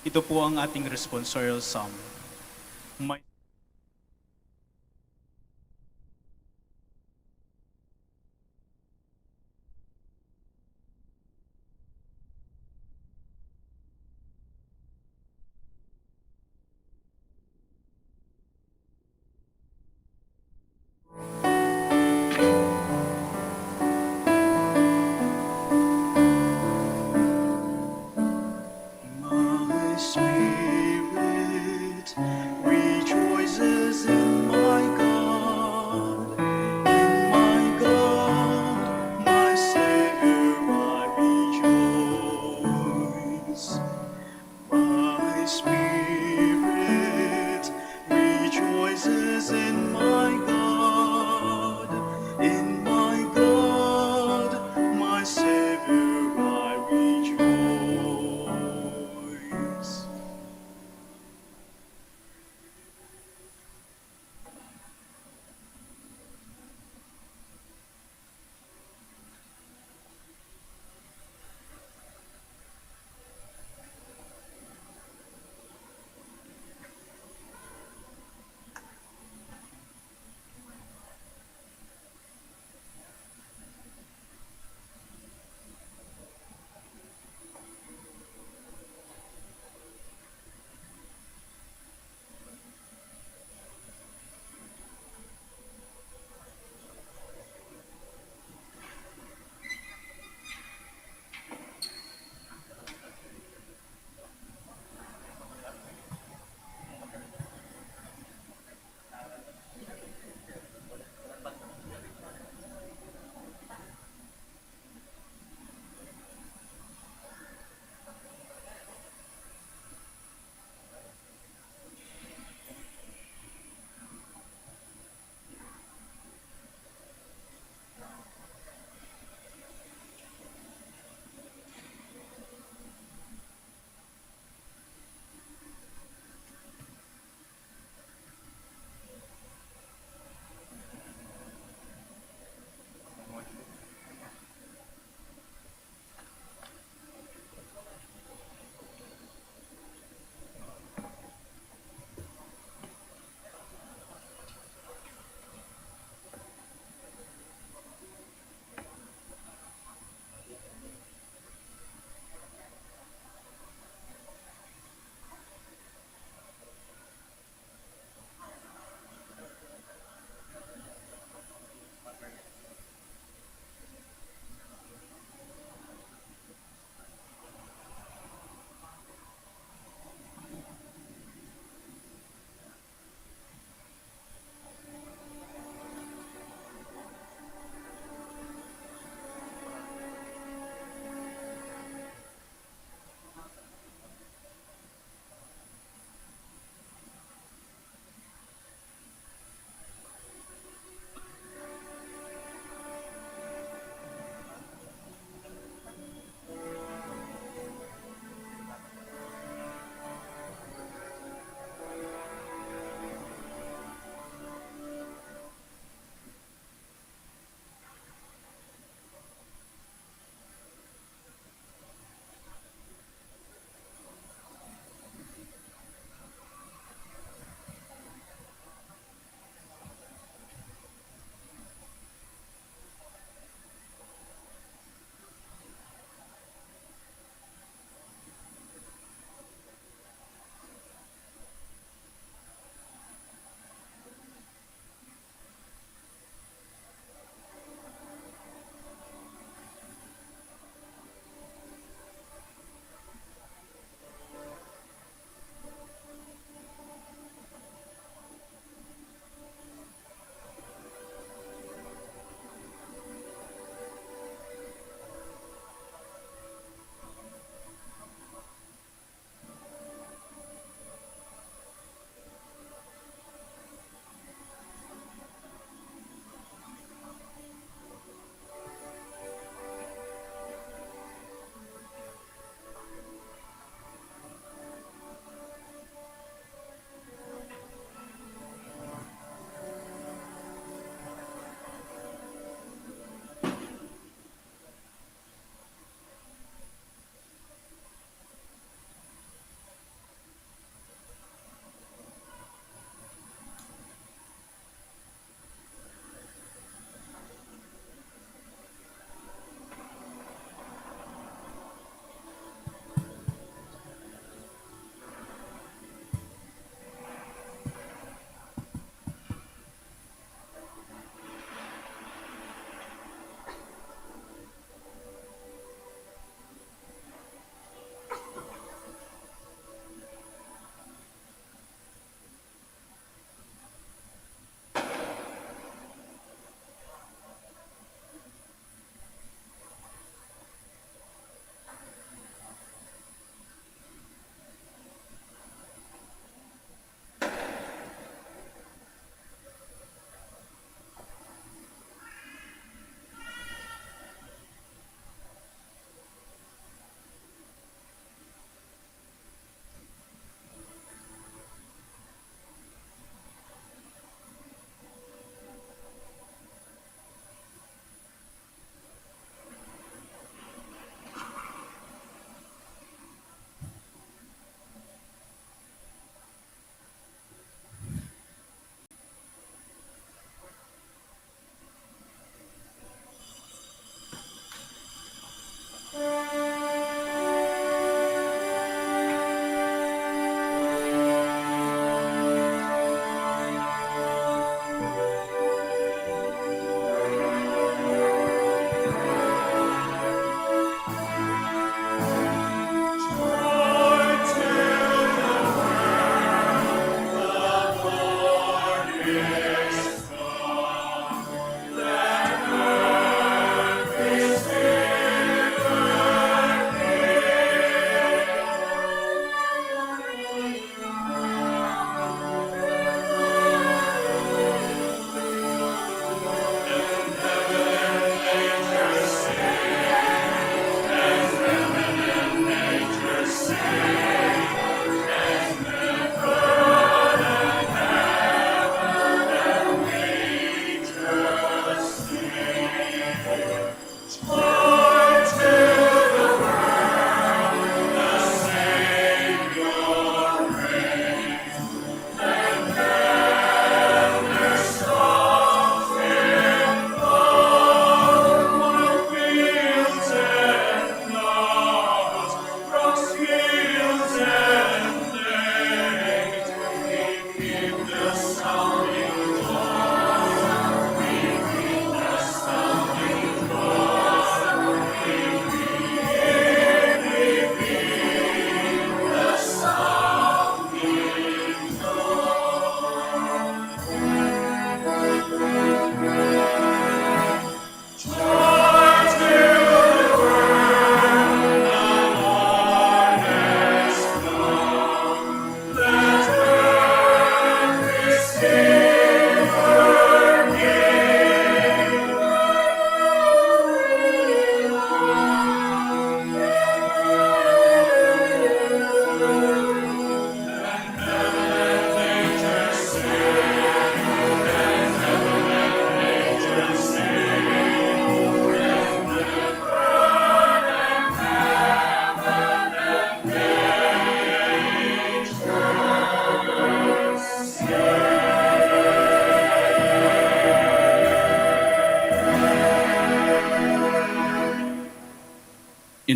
Ito po ang ating responsorial psalm. May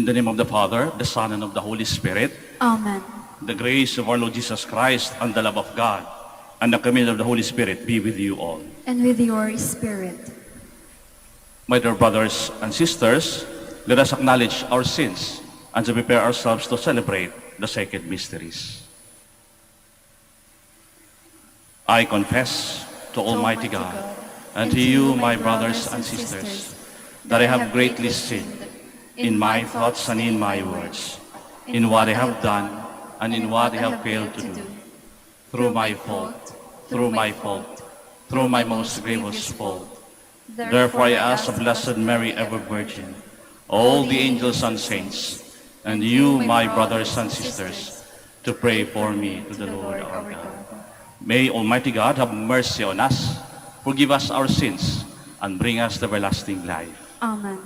the name of the Father, the Son, and of the Holy Spirit. Amen. The grace of our Lord Jesus Christ and the love of God and the communion of the Holy Spirit be with you all. And with your spirit. My dear brothers and sisters, let us acknowledge our sins and to prepare ourselves to celebrate the sacred mysteries. I confess to Almighty God and to you, my brothers and sisters, that I have greatly sinned in my thoughts and in my words, in what I have done and in what I have failed to do, through my fault, through my most grievous fault. Therefore I ask of Blessed Mary, ever Virgin, all the angels and saints, and you, my brothers and sisters, to pray for me to the Lord our God. May Almighty God have mercy on us, forgive us our sins, and bring us to everlasting life. Amen.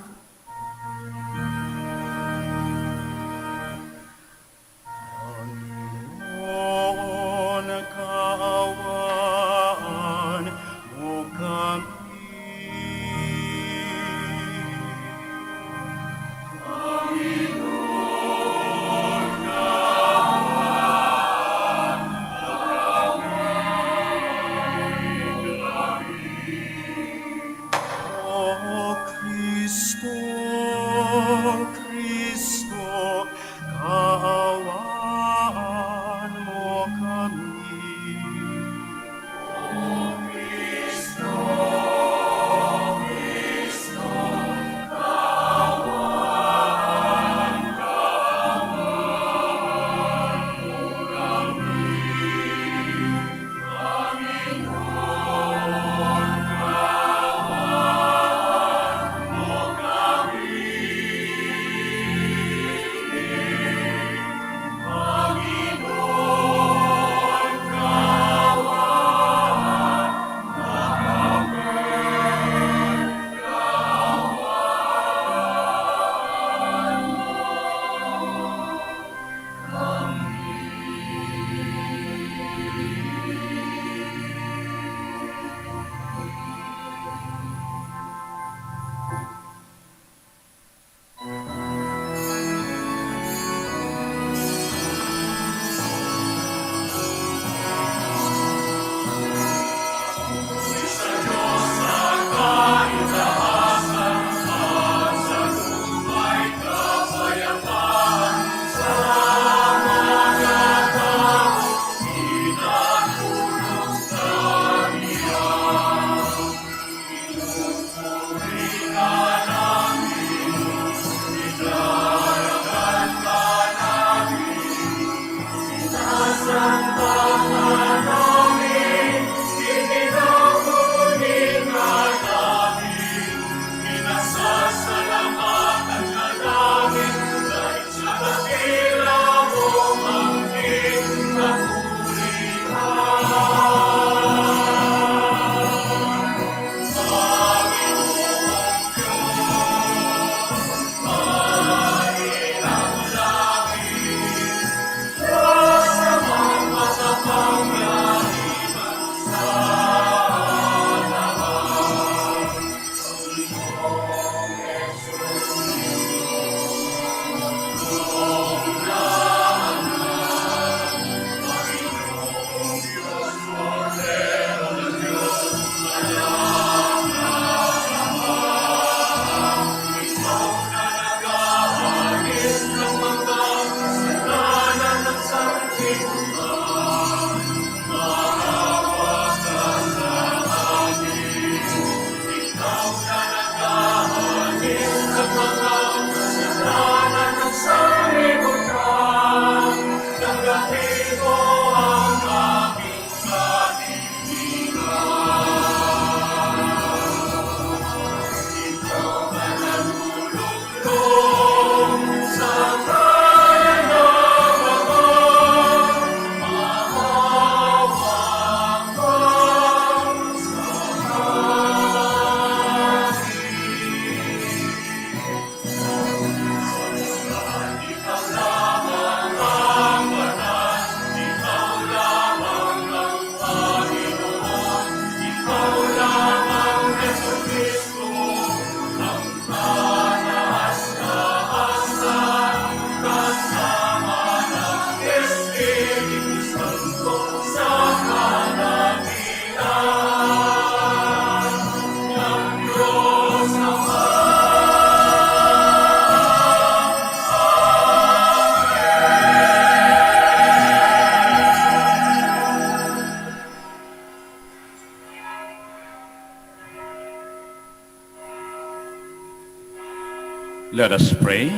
Let us pray.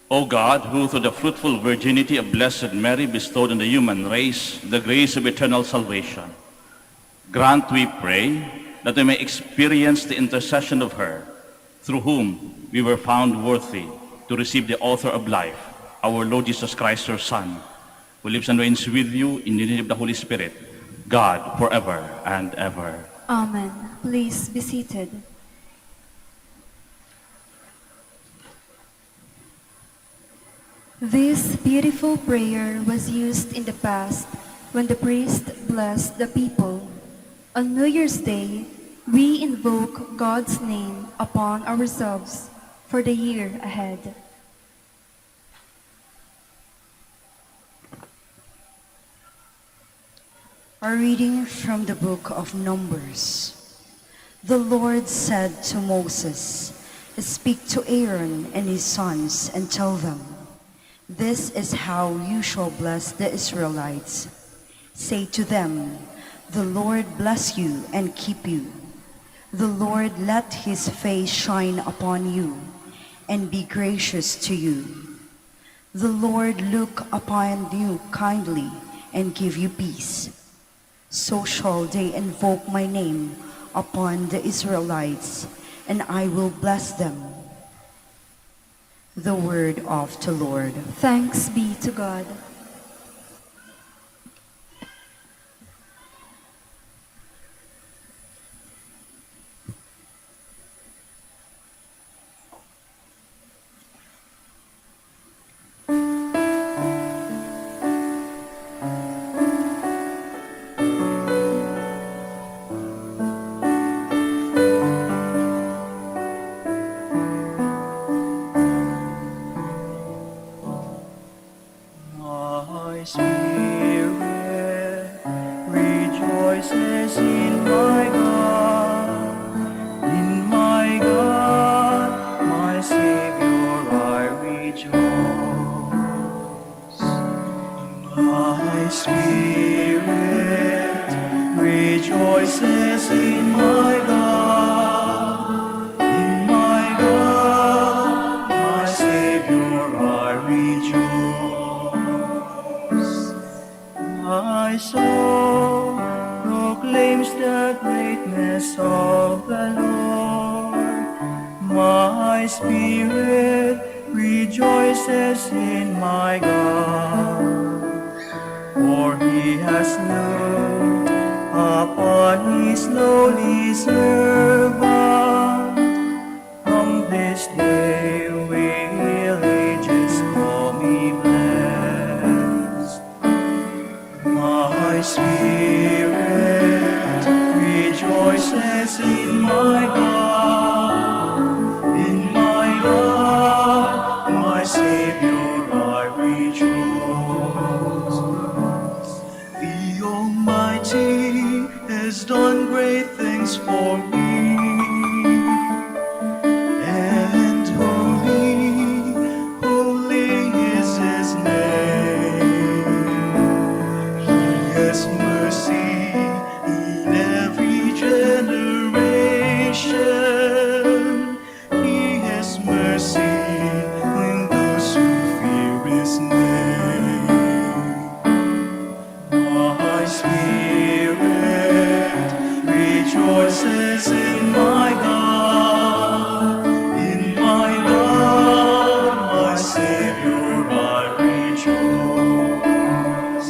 O God, who through the fruitful virginity of Blessed Mary bestowed on the human race the grace of eternal salvation, grant, we pray, that we may experience the intercession of her, through whom we were found worthy to receive the author of life, our Lord Jesus Christ, your Son, who lives and reigns with you in the unity of the Holy Spirit, God, forever and ever. Amen. Please be seated. This beautiful prayer was used in the past when the priest blessed the people. On New Year's Day, we invoke God's name upon ourselves for the year ahead. A reading from the book of Numbers. The Lord said to Moses, "Speak to Aaron and his sons and tell them, this is how you shall bless the Israelites. Say to them, the Lord bless you and keep you. The Lord let his face shine upon you and be gracious to you. The Lord look upon you kindly and give you peace. So shall they invoke my name upon the Israelites, and I will bless them." The word of the Lord. Thanks be to God. My spirit rejoices in my God, my Savior I rejoice. My spirit rejoices in my God, my Savior I rejoice. My soul proclaims the greatness of the Lord. My spirit rejoices in my God, for he has looked upon his lowly servant. From this day will ages call me blessed. My spirit rejoices in my God, my Savior I rejoice. The Almighty has done great things for me, and holy is his name. He has mercy in every generation. He has mercy in those who fear his name. My spirit rejoices in my God, my Savior I rejoice.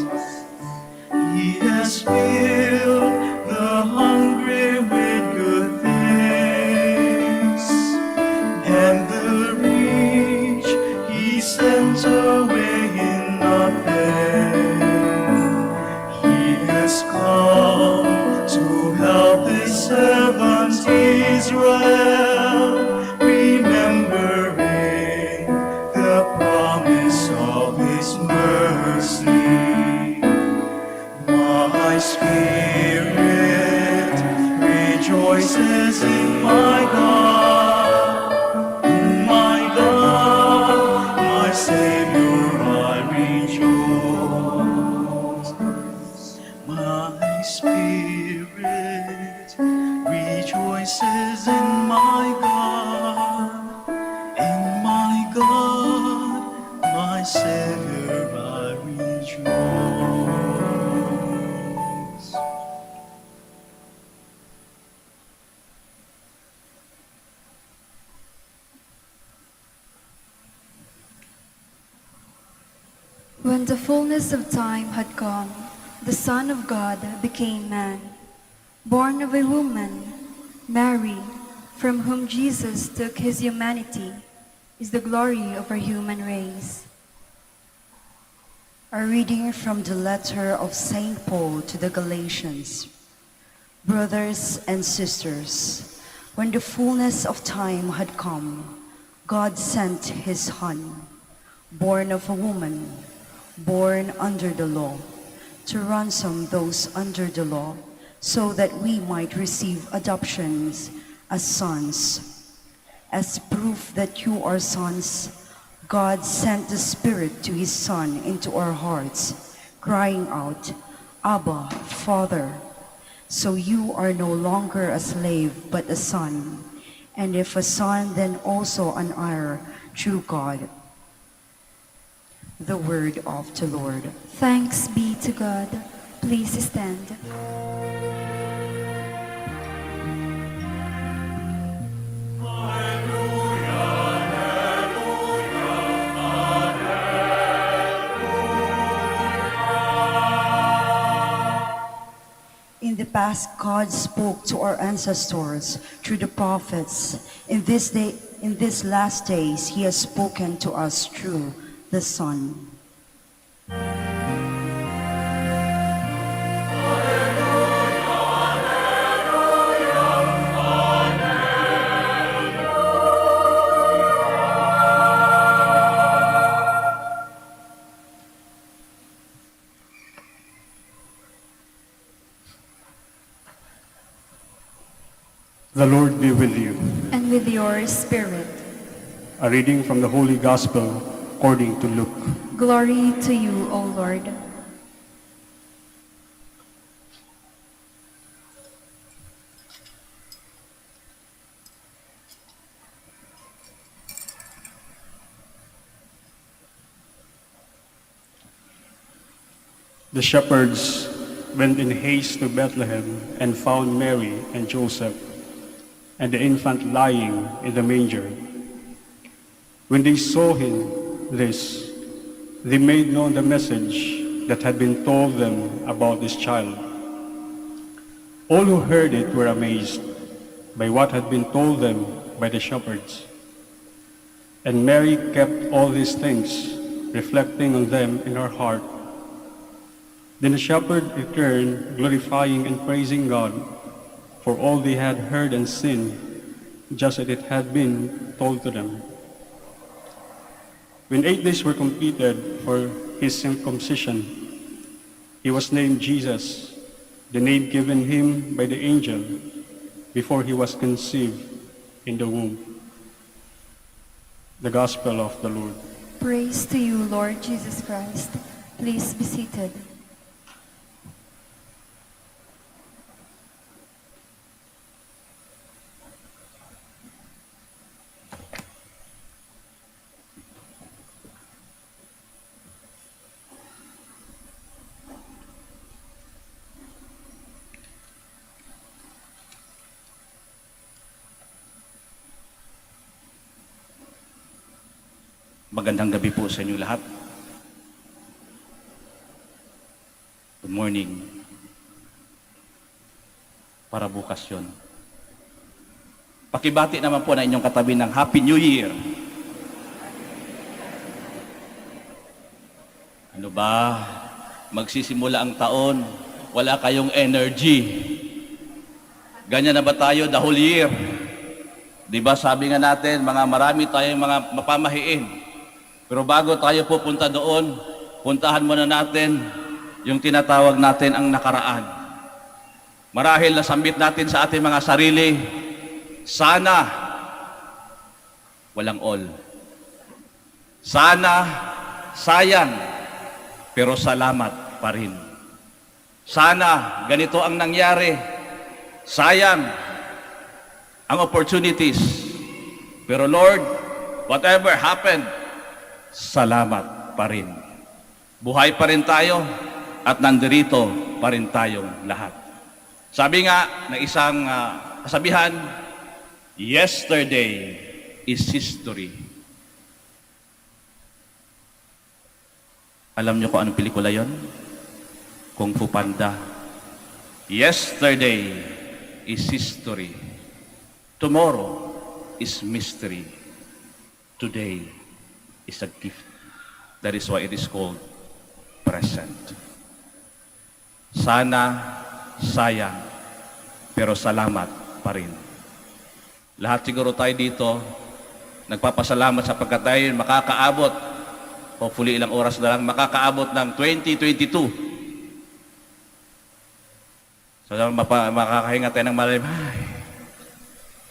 He has filled the hungry with good things, and the rich he sent away in nothing. He has come to help his servant Israel, remembering the promise of his mercy. My spirit rejoices in my God, my Savior sinner I rejoice. When the fullness of time had come, the Son of God became man, born of a woman, Mary, from whom Jesus took his humanity, is the glory of our human race. A reading from the letter of St. Paul to the Galatians. Brothers and sisters, when the fullness of time had come, God sent his Son, born of a woman, born under the law, to ransom those under the law, so that we might receive adoptions as sons. As proof that you are sons, God sent the Spirit to his Son into our hearts, crying out, Abba, Father. So you are no longer a slave, but a son, and if a son, then also an heir through God. The word of the Lord. Thanks be to God. Please stand. In the past, God spoke to our ancestors through the prophets. In these last days, he has spoken to us through the Son. The Lord be with you. And with your spirit. A reading from the Holy Gospel according to Luke. Glory to you, O Lord. The shepherds went in haste to Bethlehem and found Mary and Joseph and the infant lying in the manger. When they saw this, they made known the message that had been told them about this child. All who heard it were amazed by what had been told them by the shepherds. And Mary kept all these things, reflecting on them in her heart. Then the shepherd returned, glorifying and praising God for all they had heard and seen, just as it had been told to them. When 8 days were completed for his circumcision, he was named Jesus, the name given him by the angel before he was conceived in the womb. The Gospel of the Lord. Praise to you, Lord Jesus Christ. Please be seated. Magandang gabi po sa inyo lahat. Good morning. Para bukas yun. Pakibati naman po na inyong katabi ng Happy New Year. Ano ba? Magsisimula ang taon, wala kayong energy. Ganyan na ba tayo the whole year? Di ba sabi nga natin, marami tayong mga mapamahiin. Pero bago tayo pupunta doon, puntahan muna natin yung tinatawag natin ang nakaraan. Marahil nasambit natin sa ating mga sarili, sana walang all. Sana sayang, pero salamat pa rin. Sana ganito ang nangyari, sayang ang opportunities. Pero Lord, whatever happened, salamat pa rin. Buhay pa rin tayo at nandirito pa rin tayong lahat. Sabi nga na isang kasabihan, yesterday is history. Alam niyo kung anong pelikula yon? Kung Fu Panda. Yesterday is history. Tomorrow is mystery. Today is a gift. That is why it is called present. Sana, sayang, pero salamat pa rin. Lahat siguro tayo dito, nagpapasalamat sapagkat tayo makakaabot, hopefully ilang oras na lang, makakaabot ng 2022. So, makakahinga tayo ng malalim,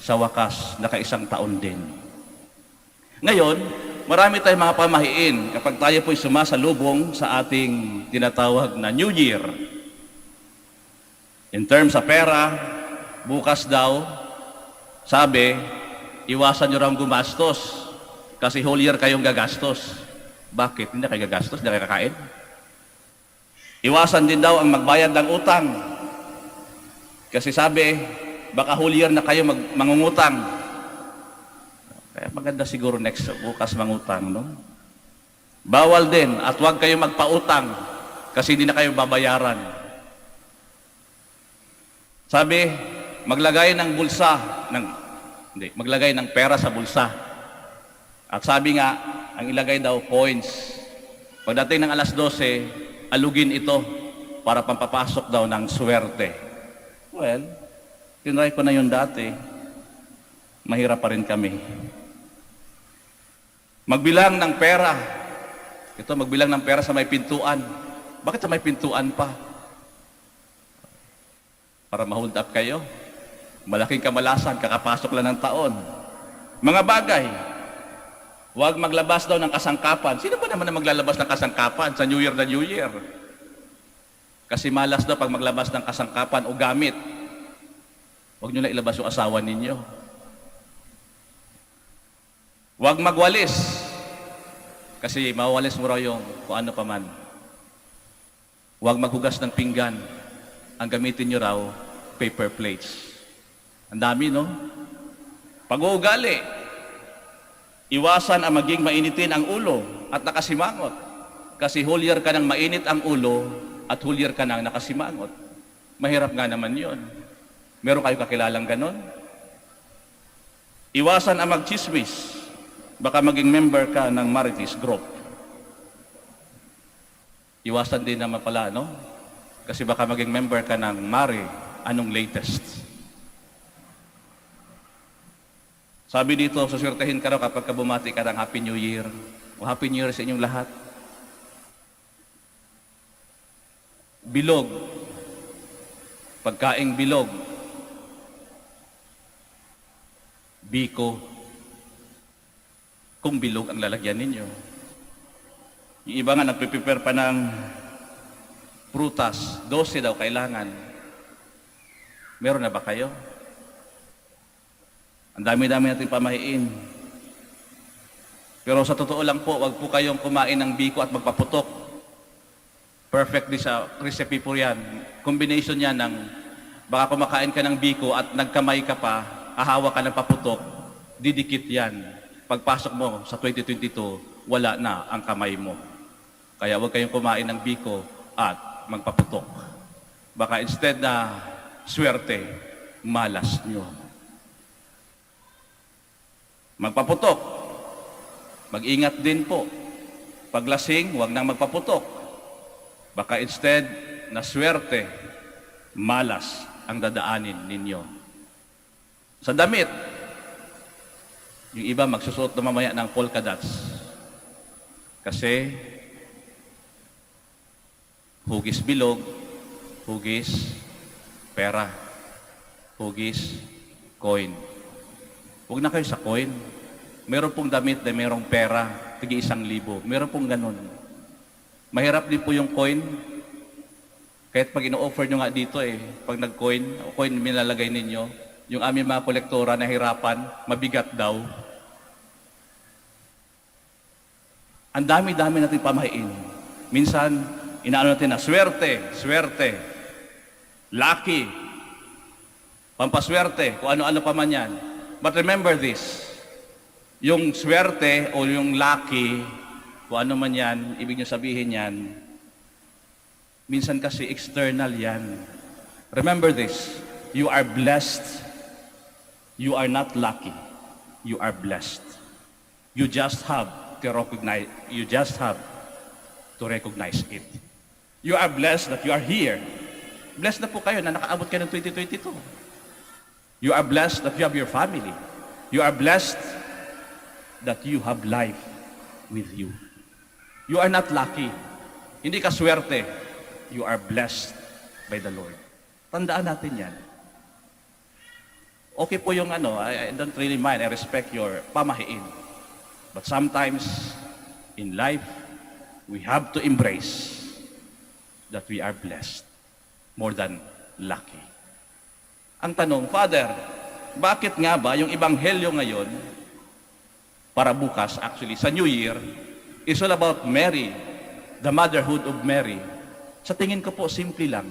sa wakas, nakaisang taon din. Ngayon, marami tayong mga pamahiin kapag tayo po'y sumasalubong sa ating tinatawag na New Year. In terms sa pera, bukas daw, sabi, iwasan nyo raw gumastos kasi whole year kayong gagastos. Bakit? Hindi kayo gagastos? Hindi kayo kakain? Iwasan din daw ang magbayad ng utang. Kasi sabi, baka whole year na kayo mangungutang. Kaya maganda siguro bukas mangutang, no? Bawal din at huwag kayo magpautang kasi hindi na kayo babayaran. Sabi, maglagay ng pera sa bulsa. At sabi nga, ang ilagay daw coins. Pagdating ng alas 12, alugin ito para pampapasok daw ng swerte. Well, tinry ko na yun dati. Mahirap pa rin kami. Magbilang ng pera. Ito, magbilang ng pera sa may pintuan. Bakit sa may pintuan pa? Para ma-hold up kayo. Malaking kamalasan, kakapasok lang ng taon. Mga bagay. Huwag maglabas daw ng kasangkapan. Sino ba naman na maglalabas ng kasangkapan sa New Year na New Year? Kasi malas daw pag maglabas ng kasangkapan o gamit. Huwag nyo na ilabas yung asawa ninyo. Huwag magwalis. Kasi mawawalis mo raw yung kung ano pa man. Huwag maghugas ng pinggan. Ang gamitin nyo raw, paper plates. Ang dami, no? Pag-uugali. Iwasan ang maging mainitin ang ulo at nakasimangot. Kasi whole year ka nang mainit ang ulo at whole year ka nang nakasimangot. Mahirap nga naman yon. Meron kayo kakilalang ganon? Iwasan ang magchismis. Baka maging member ka ng Marites group. Iwasan din naman pala, no? Kasi baka maging member ka ng Mari, anong latest? Sabi dito, suswertehin ka raw kapag bumati ka ng Happy New Year. O Happy New Year sa inyong lahat. Bilog. Pagkaing bilog. Biko. Kung bilog ang lalagyan ninyo. Yung iba nga nagpe-prepare pa ng prutas, 12 daw kailangan. Meron na ba kayo? Ang dami-dami natin pamahiin. Pero sa totoo lang po, wag po kayong kumain ng biko at magpaputok. Perfectly sa recipe po yan. Combination yan ng baka kumakain ka ng biko at nagkamay ka pa, ahawa ka ng paputok, didikit yan. Pagpasok mo sa 2022, wala na ang kamay mo. Kaya wag kayong kumain ng biko at magpaputok. Baka instead na swerte, malas nyo. Magpaputok. Mag-ingat din po. Paglasing, huwag nang magpaputok. Baka instead na swerte, malas ang dadaanin ninyo. Sa damit, yung iba magsusuot na mamaya ng polka dots. Kasi hugis bilog, hugis pera, hugis coin. Huwag na kayo sa coin. Meron pong damit na merong pera, tigi 1,000. Meron pong ganun. Mahirap din po yung coin. Kahit pag ino-offer nyo nga dito pag nag-coin, coin nilalagay ninyo, yung aming mga kolektora nahirapan, mabigat daw. Ang dami-dami natin pamahiin. Minsan, inaano natin na swerte, lucky, pampaswerte, kung ano-ano pa man yan. But remember this, yung swerte o yung lucky, kung ano man yan, ibig nyo sabihin yan, minsan kasi external yan. Remember this, you are blessed, you are not lucky, you are blessed. You just have to recognize it. You are blessed that you are here. Blessed na po kayo na nakaabot kayo ng 2022. You are blessed that you have your family. You are blessed that you have life with you. You are not lucky. Hindi ka swerte. You are blessed by the Lord. Tandaan natin yan. Okay po yung I don't really mind. I respect your pamahiin. But sometimes, in life, we have to embrace that we are blessed more than lucky. Ang tanong, Father, bakit nga ba yung ebanghelyo ngayon, para bukas actually, sa New Year, is all about Mary, the motherhood of Mary? Sa tingin ko po, simple lang.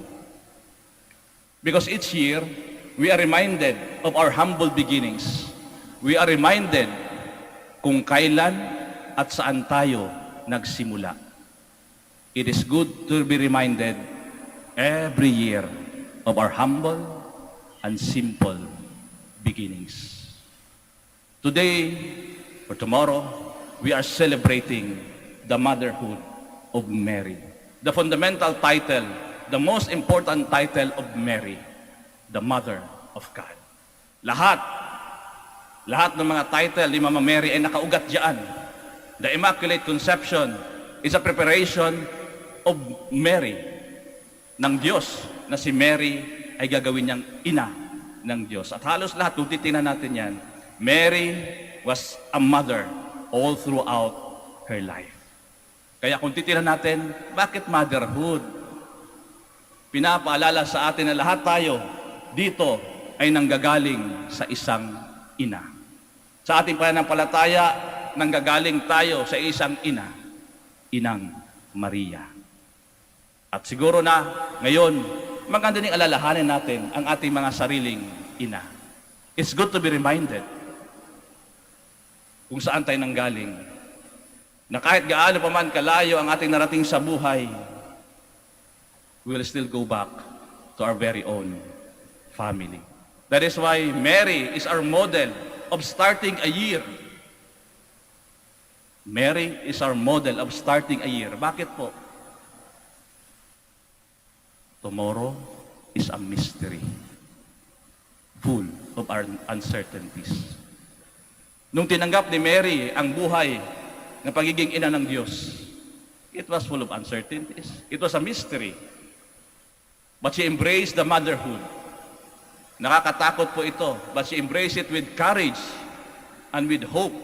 Because each year, we are reminded of our humble beginnings. We are reminded kung kailan at saan tayo nagsimula. It is good to be reminded every year of our humble and simple beginnings. Today or tomorrow, we are celebrating the motherhood of Mary. The fundamental title, the most important title of Mary, the Mother of God. Lahat ng mga title ni Mama Mary ay nakaugat diyan. The Immaculate Conception is a preparation of Mary, ng Diyos, na si Mary ay gagawin niyang ina ng Diyos. At halos lahat, kung titingnan natin yan, Mary was a mother all throughout her life. Kaya kung titingnan natin, bakit motherhood? Pinapaalala sa atin na lahat tayo dito ay nanggagaling sa isang ina. Sa ating pananampalataya, nanggagaling tayo sa isang ina, Inang Maria. At siguro na ngayon, maganda ding alalahanin natin ang ating mga sariling ina. It's good to be reminded kung saan tayo nanggaling. Na kahit gaano pa man kalayo ang ating narating sa buhay, we will still go back to our very own family. That is why Mary is our model of starting a year. Mary is our model of starting a year. Bakit po? Tomorrow is a mystery, full of our uncertainties. Nung tinanggap ni Mary ang buhay ng pagiging ina ng Diyos, it was full of uncertainties. It was a mystery. But she embraced the motherhood. Nakakatakot po ito, but she embraced it with courage and with hope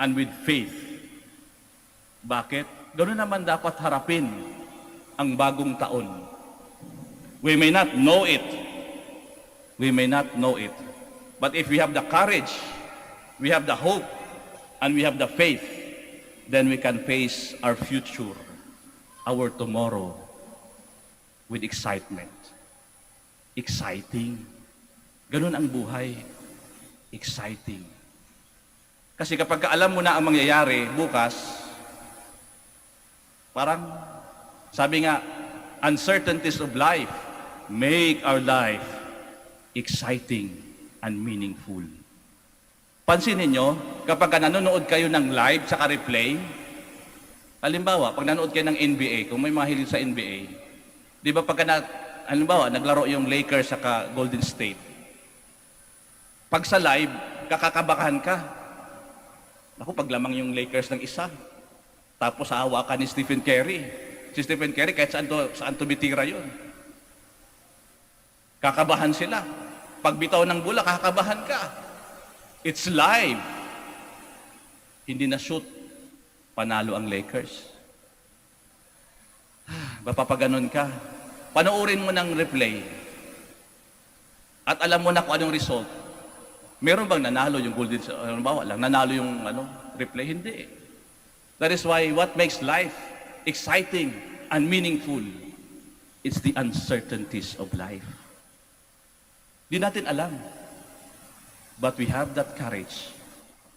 and with faith. Bakit? Ganoon naman dapat harapin ang bagong taon. We may not know it. We may not know it. But if we have the courage, we have the hope, and we have the faith, then we can face our future, our tomorrow, with excitement. Exciting. Ganun ang buhay. Exciting. Kasi kapag alam mo na ang mangyayari bukas, parang, sabi nga, uncertainties of life make our life exciting and meaningful. Pansinin nyo, kapag nanonood kayo ng live sa replay, halimbawa, pag nanonood kayo ng NBA, kung may mahilig sa NBA, di ba halimbawa, naglaro yung Lakers sa Golden State, pag sa live, kakakabakan ka. Ako, pag lamang yung Lakers ng isa, tapos hawa ka ni Stephen Curry. Si Stephen Curry, kahit saan tumitira yun. Kakabahan sila. Pag bitaw ng bola, kakabahan ka. It's live. Hindi na shoot. Panalo ang Lakers. Mapapaganon ka. Panoorin mo ng replay. At alam mo na kung anong result. Meron bang nanalo yung Golden, halimbawa lang, nanalo yung replay? Hindi. That is why what makes life exciting and meaningful, it's the uncertainties of life. Di natin alam. But we have that courage.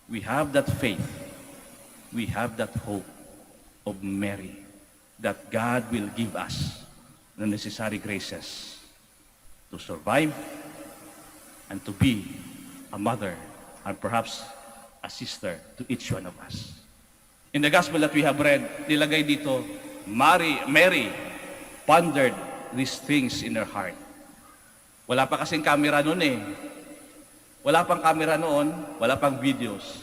We have that faith. We have that hope of Mary that God will give us the necessary graces to survive and to be a mother and perhaps a sister to each one of us. In the gospel that we have read, nilagay dito, Mary pondered these things in her heart. Wala pa kasing camera noon eh. Wala pang camera noon, wala pang videos.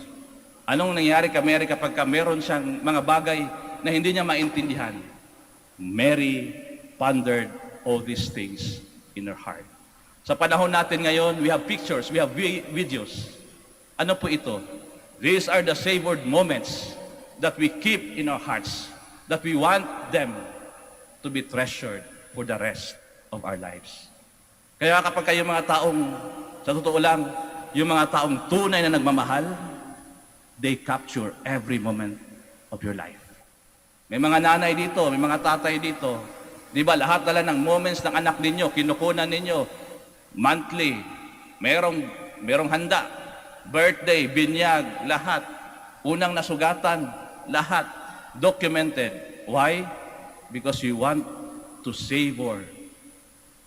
Anong nangyari kay Mary kapag meron siyang mga bagay na hindi niya maintindihan? Mary pondered all these things in her heart. Sa panahon natin ngayon, we have pictures, we have videos. Ano po ito? These are the savored moments that we keep in our hearts, that we want them to be treasured for the rest of our lives. Kaya kapag kayo mga taong, sa totoo lang, yung mga taong tunay na nagmamahal, they capture every moment of your life. May mga nanay dito, may mga tatay dito. Di ba, lahat ng moments ng anak ninyo, kinukunan ninyo, monthly, merong handa, birthday, binyag, lahat. Unang nasugatan, lahat. Documented. Why? Because we want to savor.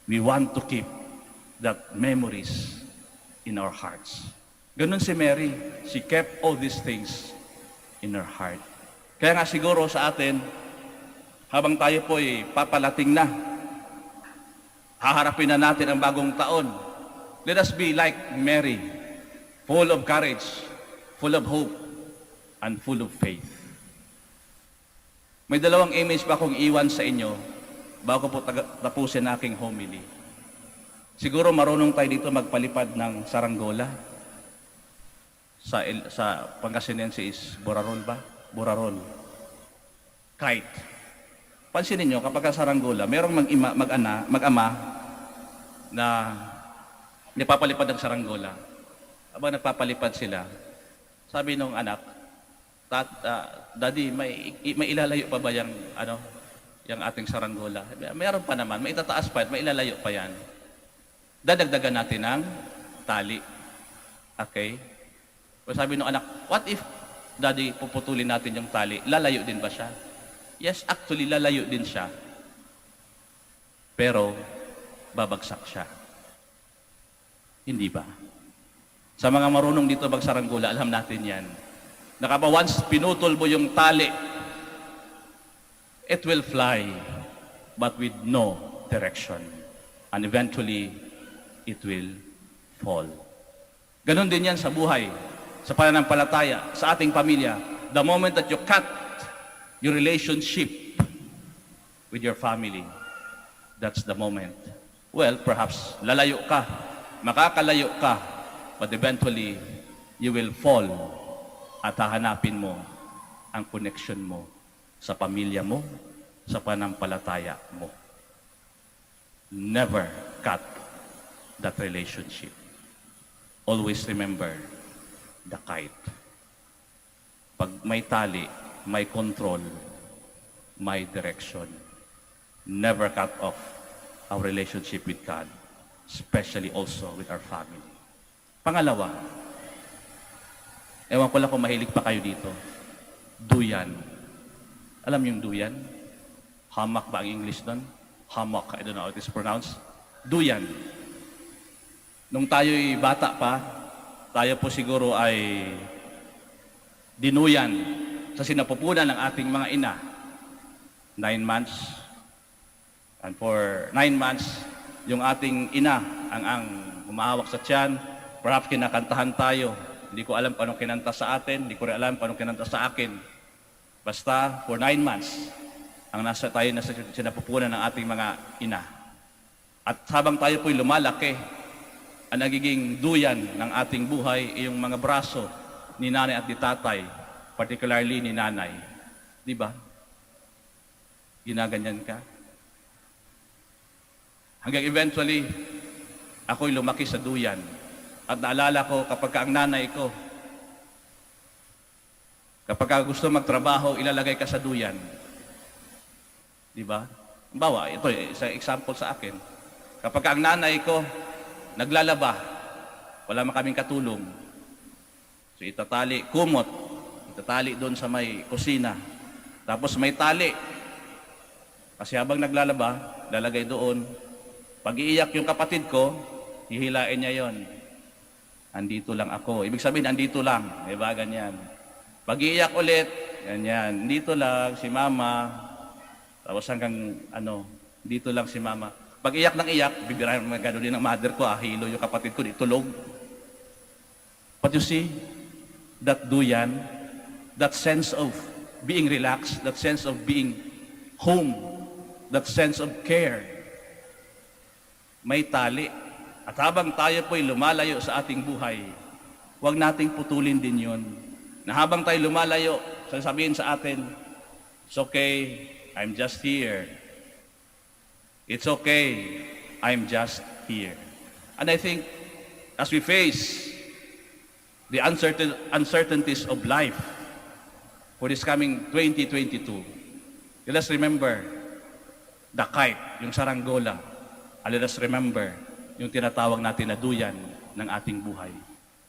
We want to keep that memories in our hearts. Ganun si Mary. She kept all these things in her heart. Kaya nga siguro sa atin, habang tayo po ay papalating na, haharapin na natin ang bagong taon. Let us be like Mary, full of courage, full of hope, and full of faith. May dalawang image pa akong iwan sa inyo bago po tapusin aking homily. Siguro marunong tayo dito magpalipad ng saranggola. Sa Pangasinense is borarol ba? Borarol. Kite. Pansinin nyo, kapag saranggola, merong mag-ama na nagpapalipad ng saranggola. Habang nagpapalipad sila, sabi nung anak, Daddy, may ilalayo pa ba yung ating saranggola? Meron pa naman, may itataas pa, may ilalayo pa yan. Dadagdagan natin ng tali. Okay? So sabi nung anak, what if, Daddy, puputulin natin yung tali? Lalayo din ba siya? Yes, actually, lalayo din siya. Pero, babagsak siya. Hindi ba? Sa mga marunong dito magsaranggola, alam natin yan. Once pinutol mo yung tali, it will fly, but with no direction. And eventually, it will fall. Ganon din yan sa buhay, sa pananampalataya, sa ating pamilya. The moment that you cut your relationship with your family, that's the moment. Well, perhaps lalayo ka, makakalayo ka, but eventually, you will fall at hahanapin mo ang connection mo sa pamilya mo, sa pananampalataya mo. Never cut that relationship. Always remember the kite. Pag may tali, may control, may direction. Never cut off our relationship with God, especially also with our family. Pangalawa, ewan ko lang kung mahilig pa kayo dito, duyan. Alam yung duyan? Hamak ba ang English doon? Hamak, I don't know how it is pronounced. Duyan. Nung tayo'y bata pa, tayo po siguro ay dinuyan sa sinapupunan ng ating mga ina. 9 months. And for 9 months, yung ating ina ang humahawak sa tiyan. Perhaps kinakantahan tayo. Hindi ko alam kung anong kinanta sa atin. Hindi ko rin alam kung anong kinanta sa akin. Basta, for 9 months, tayo nasa sinapupunan ng ating mga ina. At habang tayo po'y lumalaki, ang nagiging duyan ng ating buhay ay yung mga braso ni nanay at ni tatay, particularly ni nanay. Di ba? Ginaganyan ka. Hanggang eventually, ako'y lumaki sa duyan. At naalala ko kapag ang nanay ko, Kapag gusto magtrabaho, ilalagay ka sa duyan. Di ba? Bawa, ito isang example sa akin. Kapag ang nanay ko naglalaba, wala man kaming katulong. So itatali, kumot, itatali doon sa may kusina. Tapos may tali. Kasi habang naglalaba, lalagay doon. Pag iiyak yung kapatid ko, hihilain niya yon. Andito lang ako. Ibig sabihin, andito lang. Diba? Ganyan. Pag iiyak ulit, ganyan. Dito lang si mama. Tapos hanggang, dito lang si mama. Pag iyak ng iyak, bibirahan mo gano'n din ng mother ko, hilo yung kapatid ko, tulog. But you see, that duyan, that sense of being relaxed, that sense of being home, that sense of care, may tali. At habang tayo po'y lumalayo sa ating buhay, huwag nating putulin din yun. Na habang tayo lumalayo, sasabihin sa atin, it's okay, I'm just here. It's okay, I'm just here. And I think, as we face the uncertainties of life for this coming 2022, let us remember the kite, yung saranggola. And let us remember yung tinatawag natin na duyan ng ating buhay.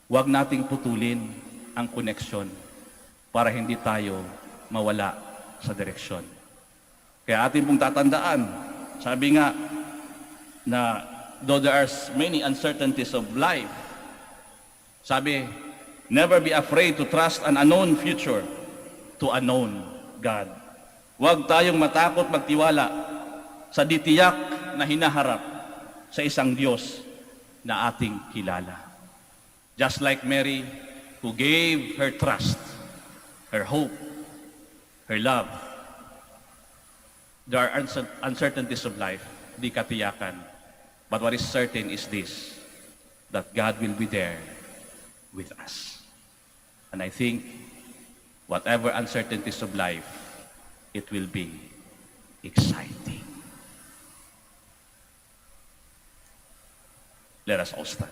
Huwag nating putulin ang koneksyon para hindi tayo mawala sa direksyon. Kaya atin pong tatandaan, sabi nga na though there are many uncertainties of life, sabi, never be afraid to trust an unknown future to a known God. Huwag tayong matakot magtiwala sa ditiyak na hinaharap sa isang Diyos na ating kilala. Just like Mary, who gave her trust, her hope, her love. There are uncertainties of life, di katiyakan. But what is certain is this, that God will be there with us. And I think, whatever uncertainties of life, it will be exciting. Let us all stand.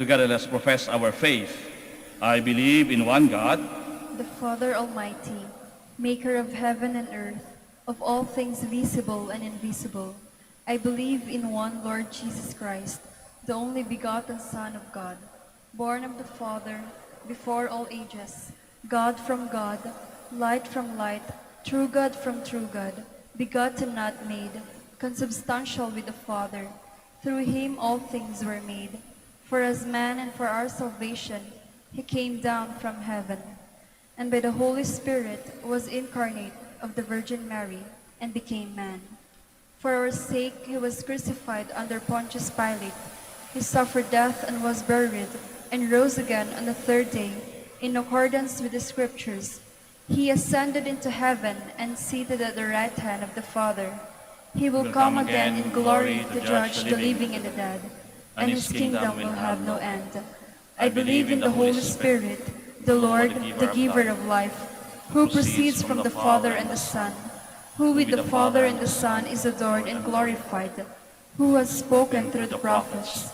Together, let us profess our faith. I believe in one God, the Father Almighty, maker of heaven and earth, of all things visible and invisible. I believe in one Lord Jesus Christ, the only begotten Son of God, born of the Father, before all ages, God from God, light from light, true God from true God, begotten, not made, consubstantial with the Father. Through him all things were made. For as man and for our salvation, he came down from heaven, and by the Holy Spirit was incarnate of the Virgin Mary, and became man. For our sake he was crucified under Pontius Pilate. He suffered death and was buried, and rose again on the third day, in accordance with the Scriptures. He ascended into heaven, and seated at the right hand of the Father. He will come again in glory to judge the living and the dead, and his kingdom will have no end. I believe in the Holy Spirit, the Lord, the giver of life, who proceeds from the Father and the Son, who with the Father and the Son is adored and glorified, who has spoken through the prophets.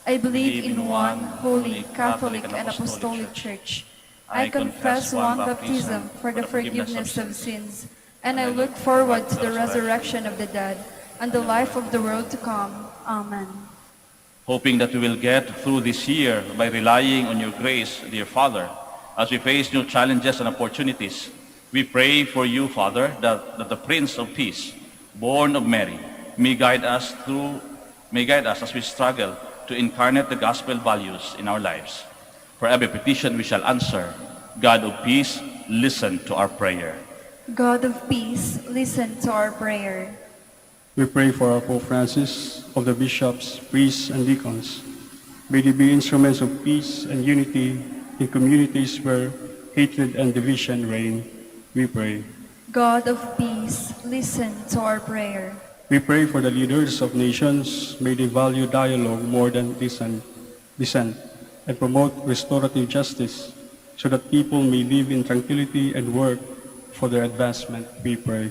I believe in one holy, Catholic, and Apostolic Church. I confess one baptism for the forgiveness of sins, and I look forward to the resurrection of the dead and the life of the world to come. Amen. hoping that we will get through this year by relying on your grace, dear Father, as we face new challenges and opportunities. We pray for you, Father, that the Prince of Peace, born of Mary, may guide us as we struggle to incarnate the gospel values in our lives. For every petition we shall answer. God of peace, listen to our prayer. God of peace, listen to our prayer. We pray for our Pope Francis, of the bishops, priests, and deacons. May they be instruments of peace and unity in communities where hatred and division reign. We pray. God of peace, listen to our prayer. We pray for the leaders of nations. May they value dialogue more than dissent, and promote restorative justice so that people may live in tranquility and work for their advancement. We pray.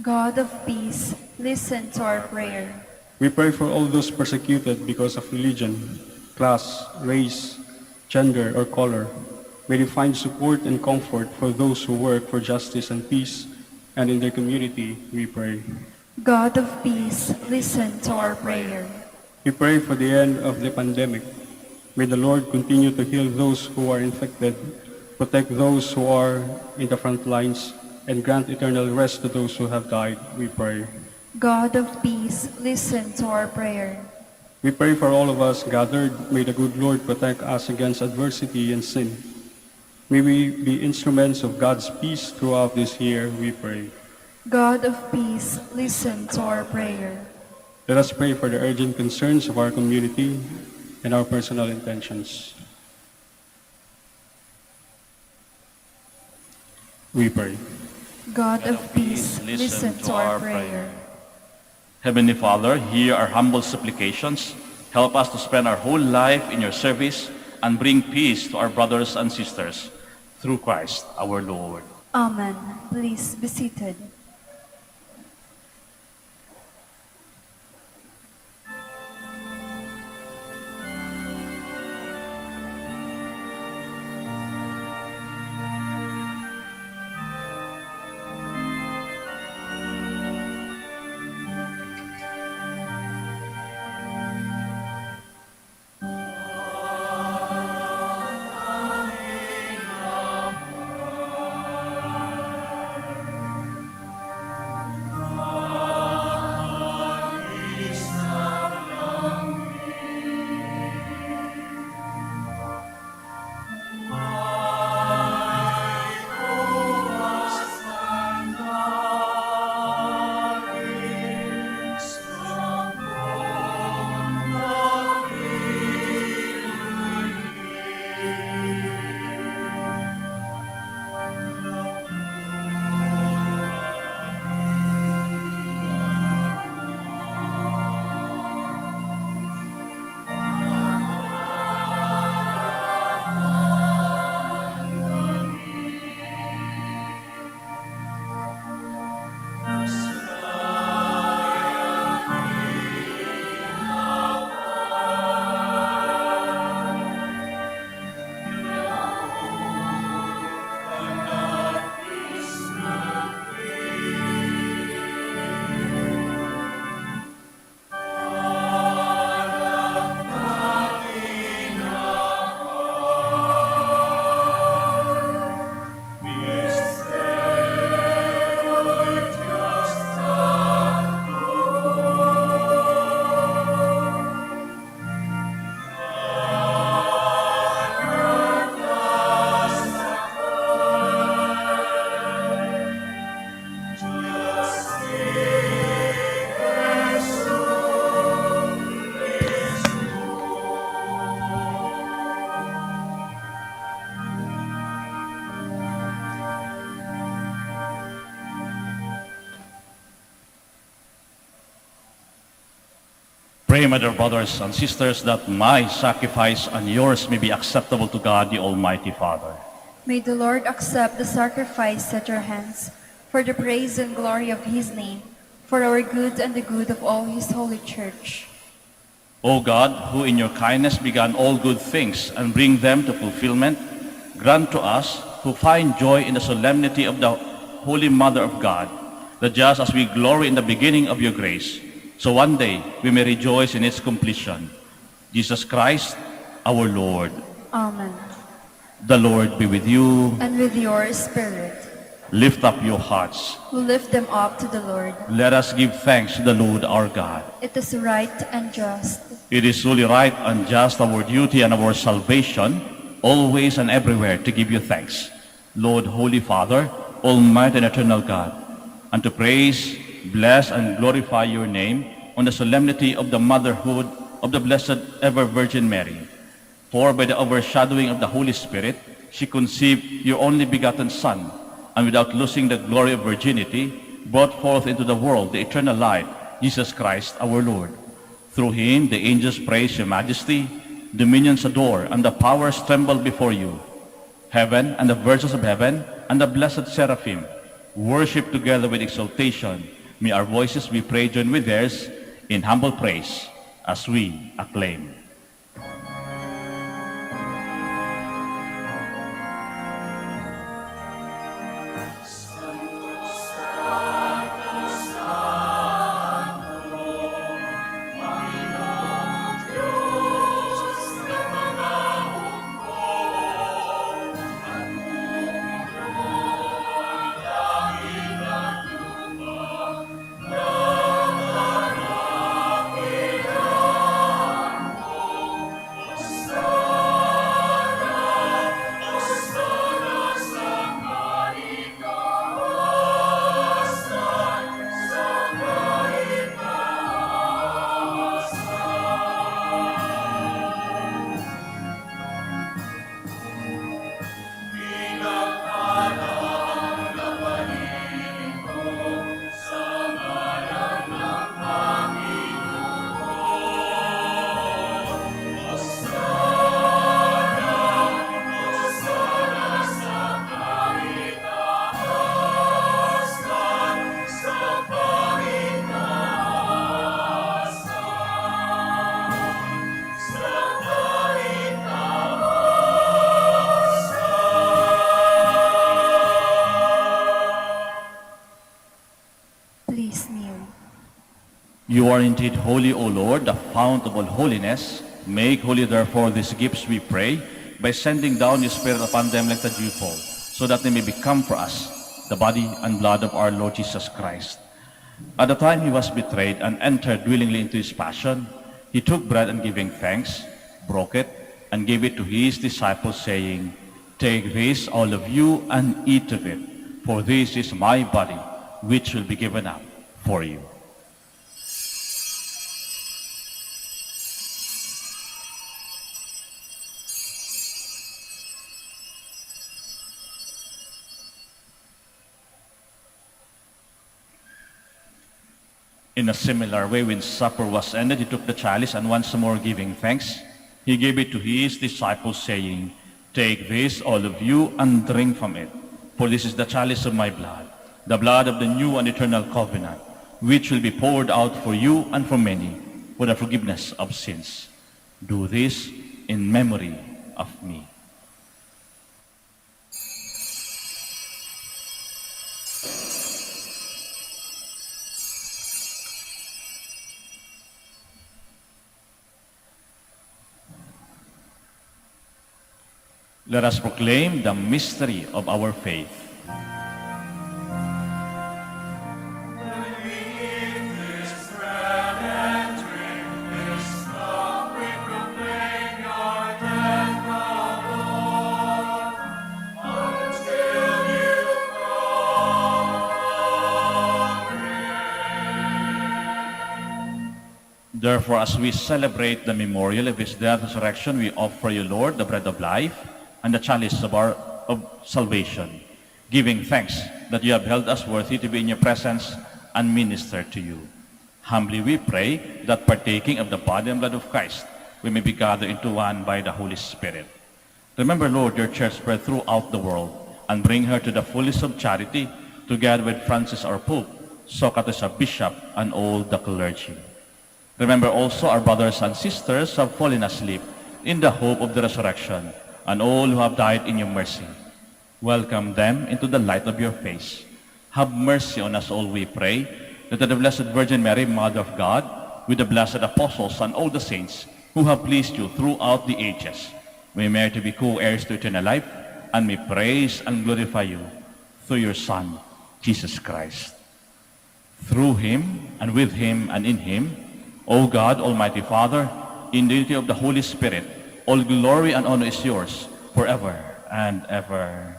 God of peace, listen to our prayer. We pray for all those persecuted because of religion, class, race, gender, or color. May they find support and comfort for those who work for justice and peace, and in their community, we pray. God of peace, listen to our prayer. We pray for the end of the pandemic. May the Lord continue to heal those who are infected, protect those who are in the front lines, and grant eternal rest to those who have died, we pray. God of peace, listen to our prayer. We pray for all of us gathered. May the good Lord protect us against adversity and sin. May we be instruments of God's peace throughout this year, we pray. God of peace, listen to our prayer. Let us pray for the urgent concerns of our community and our personal intentions. We pray. God of peace, listen to our prayer. Heavenly Father, hear our humble supplications. Help us to spend our whole life in your service and bring peace to our brothers and sisters. Through Christ our Lord. Amen. Please be seated. Pray, my dear brothers and sisters, that my sacrifice and yours may be acceptable to God, the Almighty Father. May the Lord accept the sacrifice at your hands for the praise and glory of his name, for our good and the good of all his holy church. O God, who in your kindness began all good things and bring them to fulfillment, grant to us who find joy in the solemnity of the Holy Mother of God, that just as we glory in the beginning of your grace, so one day we may rejoice in its completion. Jesus Christ, our Lord. Amen. The Lord be with you. And with your spirit. Lift up your hearts. We lift them up to the Lord. Let us give thanks to the Lord our God. It is right and just. It is truly right and just, our duty and our salvation, always and everywhere to give you thanks, Lord, Holy Father, Almighty and eternal God, and to praise, bless, and glorify your name on the solemnity of the motherhood of the Blessed Ever Virgin Mary. For by the overshadowing of the Holy Spirit, she conceived your only begotten Son, and without losing the glory of virginity, brought forth into the world the eternal light, Jesus Christ our Lord. Through him the angels praise your majesty, dominions adore, and the powers tremble before you. Heaven and the virtues of heaven and the blessed seraphim worship together with exaltation. May our voices, we pray, join with theirs in humble praise as we acclaim. You are indeed holy, O Lord, the fount of all holiness. Make holy, therefore, these gifts, we pray, by sending down your Spirit upon them like the dewfall, so that they may become for us the body and blood of our Lord Jesus Christ. At the time he was betrayed and entered willingly into his passion, he took bread and giving thanks, broke it, and gave it to his disciples, saying, Take this, all of you, and eat of it, for this is my body, which will be given up for you. In a similar way, when supper was ended, he took the chalice, and once more giving thanks, he gave it to his disciples, saying, Take this, all of you, and drink from it, for this is the chalice of my blood, the blood of the new and eternal covenant, which will be poured out for you and for many for the forgiveness of sins. Do this in memory of me. Let us proclaim the mystery of our faith. Therefore, as we celebrate the memorial of his death and resurrection, we offer you, Lord, the bread of life and the chalice of salvation, giving thanks that you have held us worthy to be in your presence and minister to you. Humbly we pray that partaking of the body and blood of Christ, we may be gathered into one by the Holy Spirit. Remember, Lord, your church spread throughout the world, and bring her to the fullness of charity, together with Francis our Pope, Socrates our Bishop, and all the clergy. Remember also our brothers and sisters who have fallen asleep in the hope of the resurrection, and all who have died in your mercy. Welcome them into the light of your face. Have mercy on us all, we pray, that the Blessed Virgin Mary, Mother of God, with the blessed apostles and all the saints who have pleased you throughout the ages, may merit to be co-heirs to eternal life, and may praise and glorify you through your Son, Jesus Christ. Through him, and with him, and in him, O God, Almighty Father, in the unity of the Holy Spirit, all glory and honor is yours forever and ever.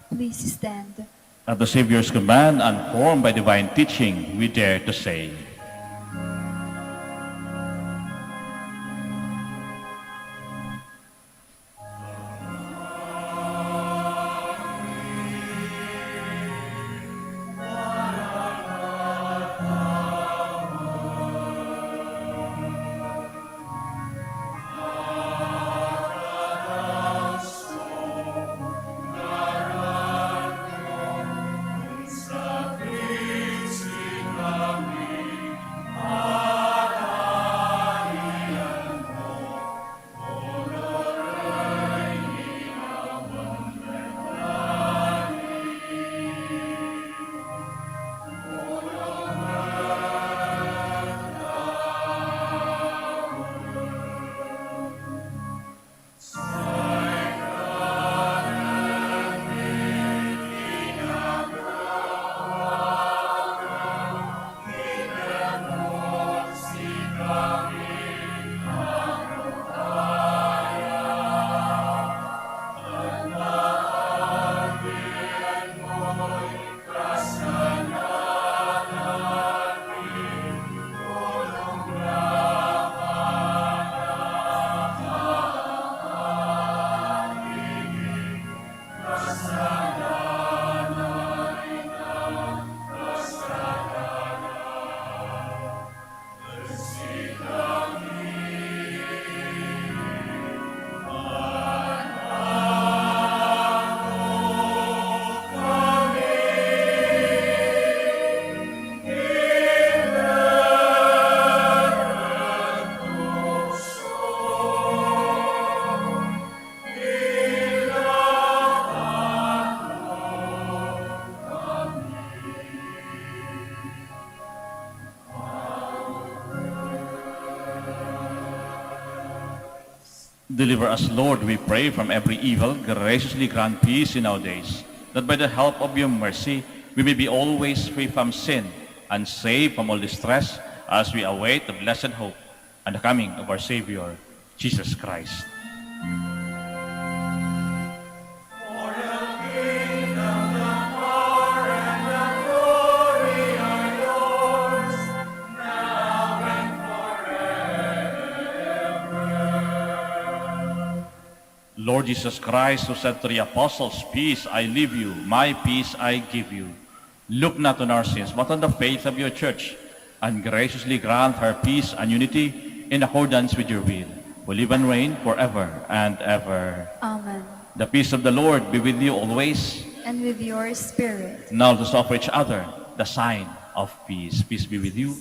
Please stand. At the Savior's command and formed by divine teaching, we dare to say, Deliver us, Lord, we pray, from every evil. Graciously grant peace in our days, that by the help of your mercy we may be always free from sin and safe from all distress, as we await the blessed hope and the coming of our Savior, Jesus Christ. Lord Jesus Christ, who said to the apostles, "Peace I leave you, my peace I give you," look not on our sins, but on the faith of your church, and graciously grant her peace and unity in accordance with your will, who live and reign forever and ever. Amen. The peace of the Lord be with you always. And with your spirit. Now let us offer each other the sign of peace. Peace be with you.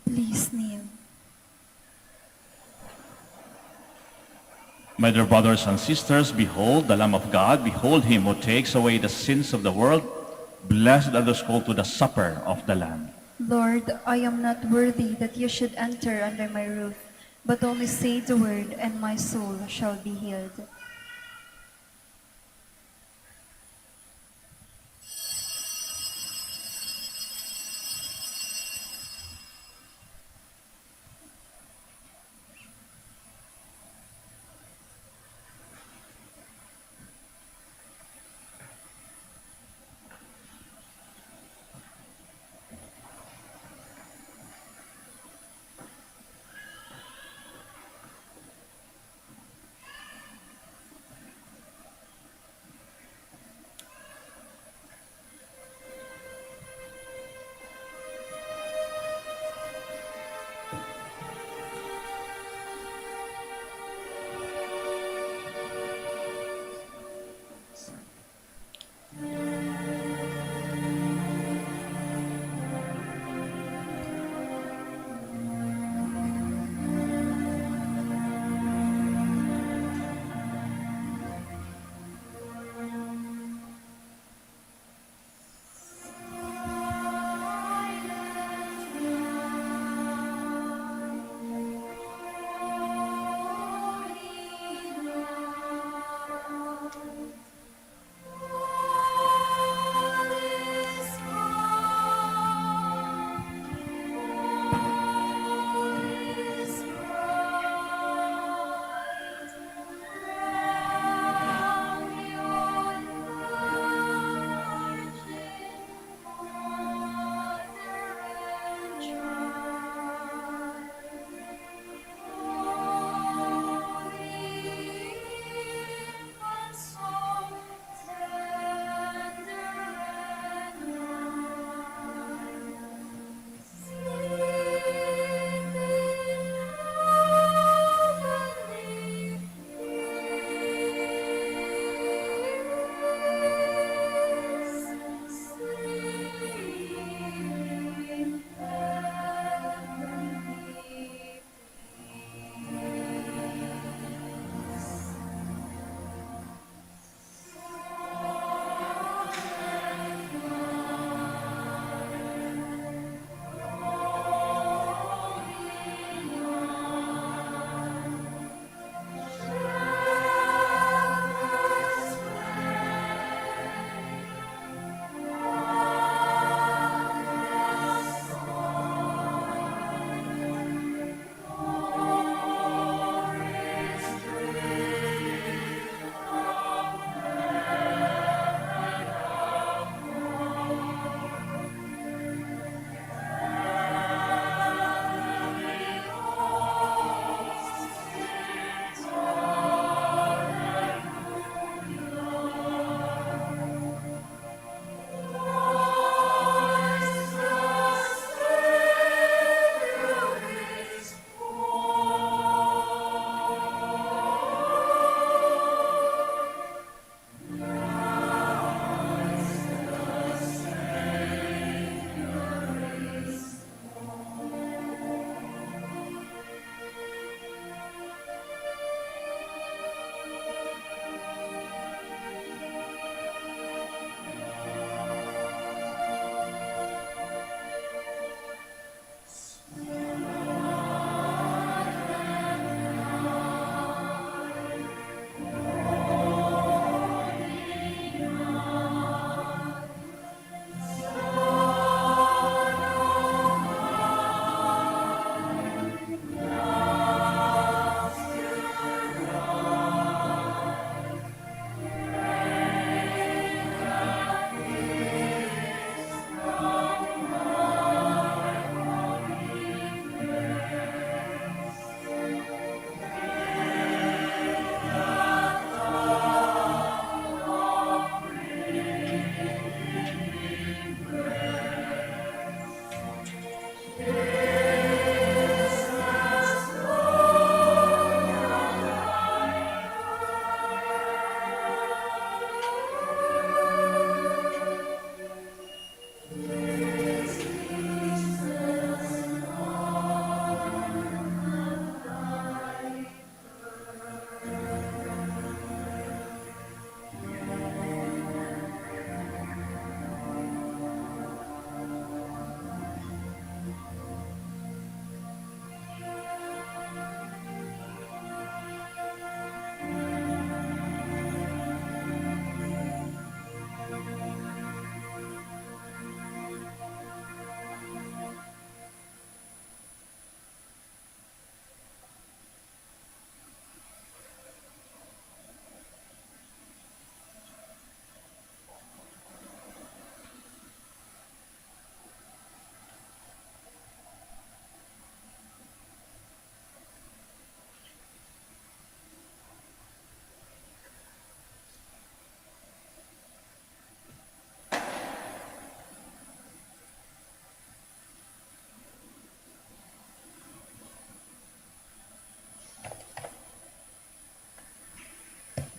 Please kneel. My dear brothers and sisters, behold the Lamb of God, behold him who takes away the sins of the world. Blessed are those called to the supper of the Lamb. Lord, I am not worthy that you should enter under my roof, but only say the word, and my soul shall be healed.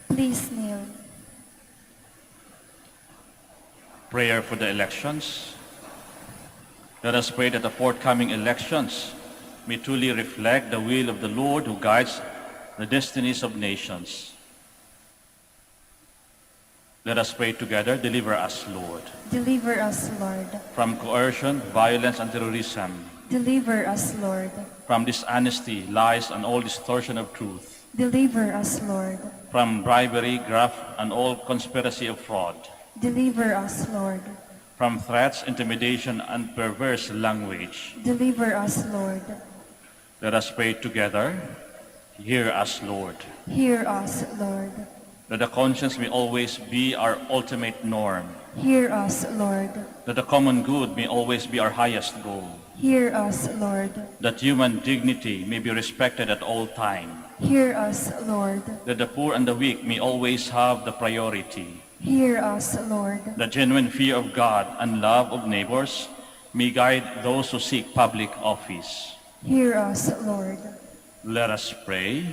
Please kneel. Prayer for the elections. Let us pray that the forthcoming elections may truly reflect the will of the Lord who guides the destinies of nations. Let us pray together. Deliver us, Lord, Deliver us, Lord. from coercion, violence, and terrorism, Deliver us, Lord. from dishonesty, lies, and all distortion of truth, Deliver us, Lord. from bribery, graft, and all conspiracy of fraud, Deliver us, Lord. from threats, intimidation, and perverse language. Deliver us, Lord. Let us pray together. Hear us, Lord. Hear us, Lord. That the conscience may always be our ultimate norm. Hear us, Lord. That the common good may always be our highest goal. Hear us, Lord. That human dignity may be respected at all times. Hear us, Lord. That the poor and the weak may always have the priority. Hear us, Lord. The genuine fear of God and love of neighbors may guide those who seek public office. Hear us, Lord. Let us pray.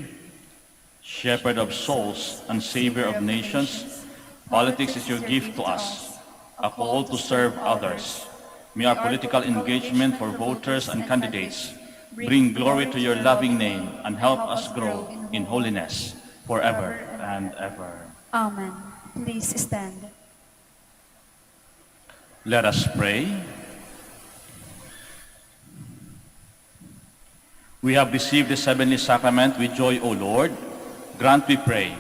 Shepherd of souls and Savior of nations, politics is your gift to us, a call to serve others. May our political engagement for voters and candidates bring glory to your loving name and help us grow in holiness forever and ever. Amen. Please stand. Let us pray. We have received this heavenly sacrament with joy, O Lord. Grant, we pray,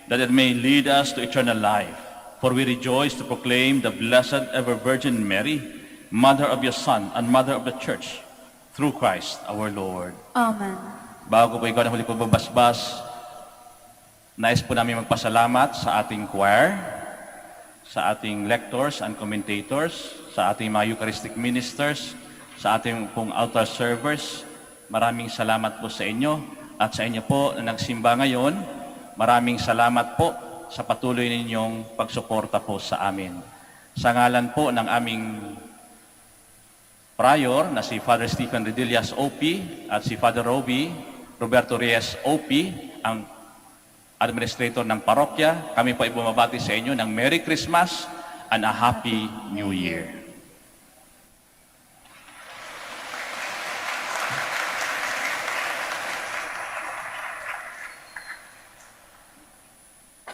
that it may lead us to eternal life. For we rejoice to proclaim the Blessed Ever Virgin Mary, Mother of your Son and Mother of the Church, through Christ our Lord. Amen. Bago po ikaw na huli pagbabasbas, nais po namin magpasalamat sa ating choir, sa ating lectors and commentators, sa ating mga Eucharistic ministers, sa ating pong altar servers. Maraming salamat po sa inyo. At sa inyo po na nagsimba ngayon, maraming salamat po sa patuloy ninyong pagsuporta po sa amin. Sa ngalan po ng aming prior na si Father Stephen Redillas OP at si Father Roberto Reyes OP, ang administrator ng parokya, kami po ay bumabati sa inyo ng Merry Christmas and a Happy New Year.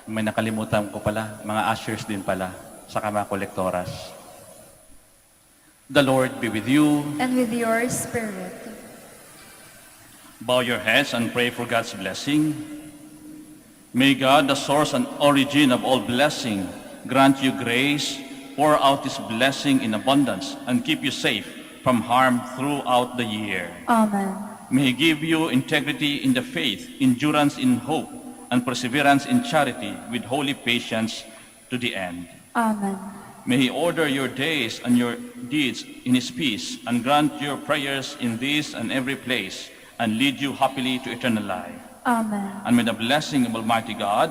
May nakalimutan ko pala, mga ushers din pala, saka mga kolektoras. The Lord be with you. And with your spirit. Bow your heads and pray for God's blessing. May God, the source and origin of all blessing, grant you grace, pour out His blessing in abundance, and keep you safe from harm throughout the year. Amen. May He give you integrity in the faith, endurance in hope, and perseverance in charity with holy patience to the end. Amen. May He order your days and your deeds in His peace, and grant your prayers in this and every place, and lead you happily to eternal life. Amen. And may the blessing of Almighty God,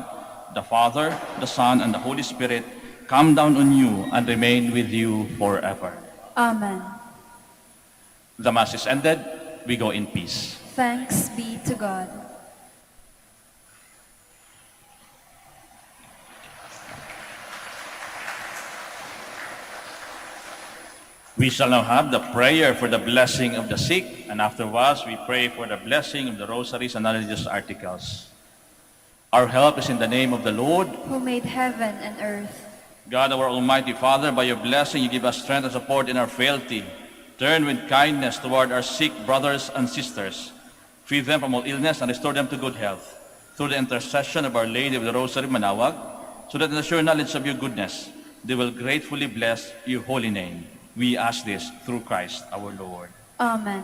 the Father, the Son, and the Holy Spirit come down on you and remain with you forever. Amen. The Mass is ended. We go in peace. Thanks be to God. We shall now have the prayer for the blessing of the sick, and afterwards we pray for the blessing of the rosaries and religious articles. Our help is in the name of the Lord. Who made heaven and earth. God, our Almighty Father, by your blessing you give us strength and support in our frailty. Turn with kindness toward our sick brothers and sisters. Free them from all illness and restore them to good health. Through the intercession of Our Lady of the Rosary, Manaoag, so that in the sure knowledge of your goodness, they will gratefully bless your holy name. We ask this through Christ our Lord. Amen.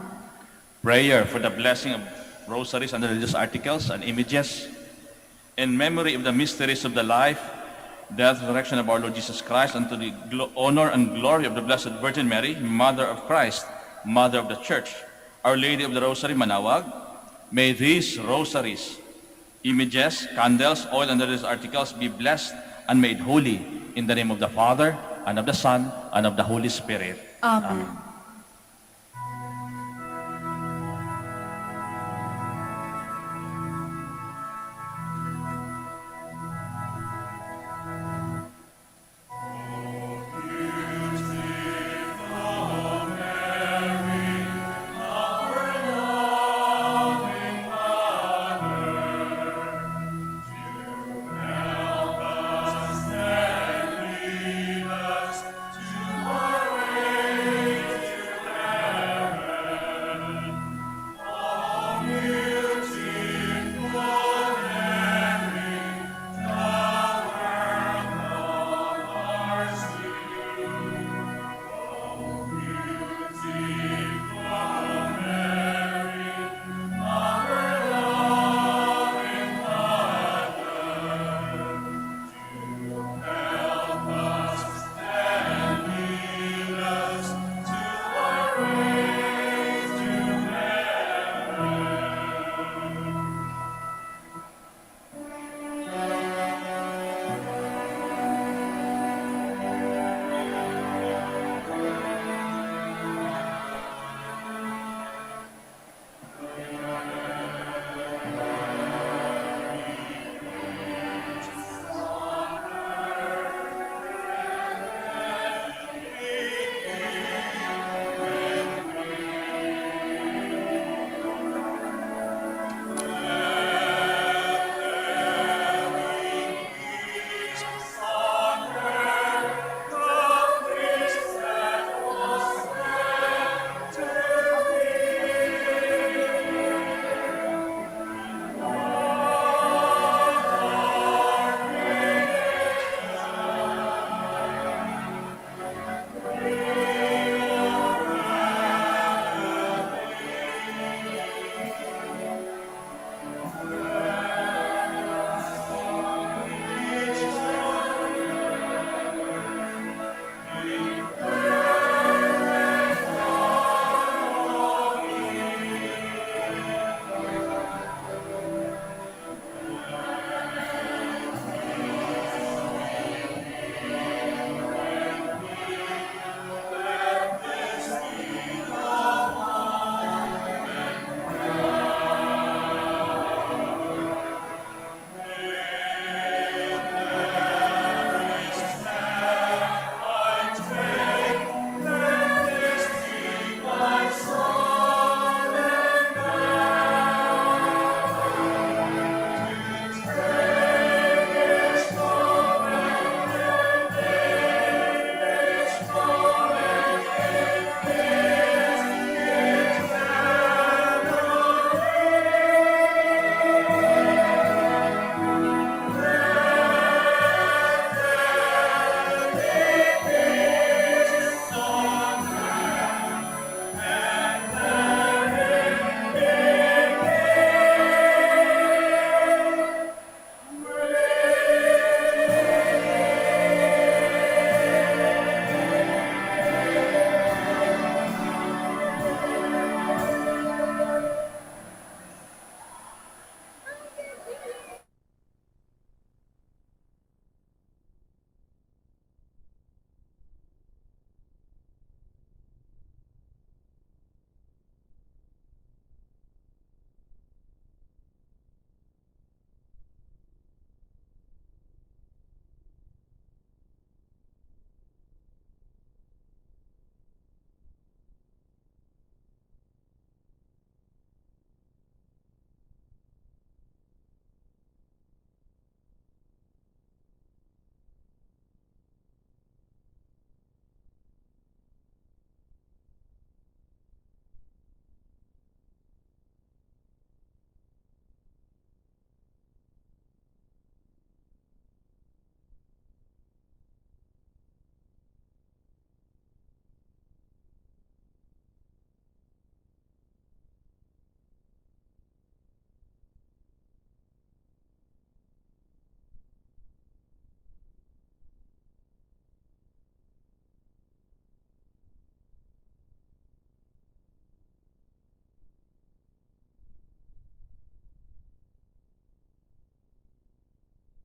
Prayer for the blessing of rosaries and religious articles and images. In memory of the mysteries of the life, death, and resurrection of our Lord Jesus Christ, and to the honor and glory of the Blessed Virgin Mary, Mother of Christ, Mother of the Church, Our Lady of the Rosary, Manaoag, may these rosaries, images, candles, oil, and religious articles be blessed and made holy in the name of the Father, and of the Son, and of the Holy Spirit. Amen.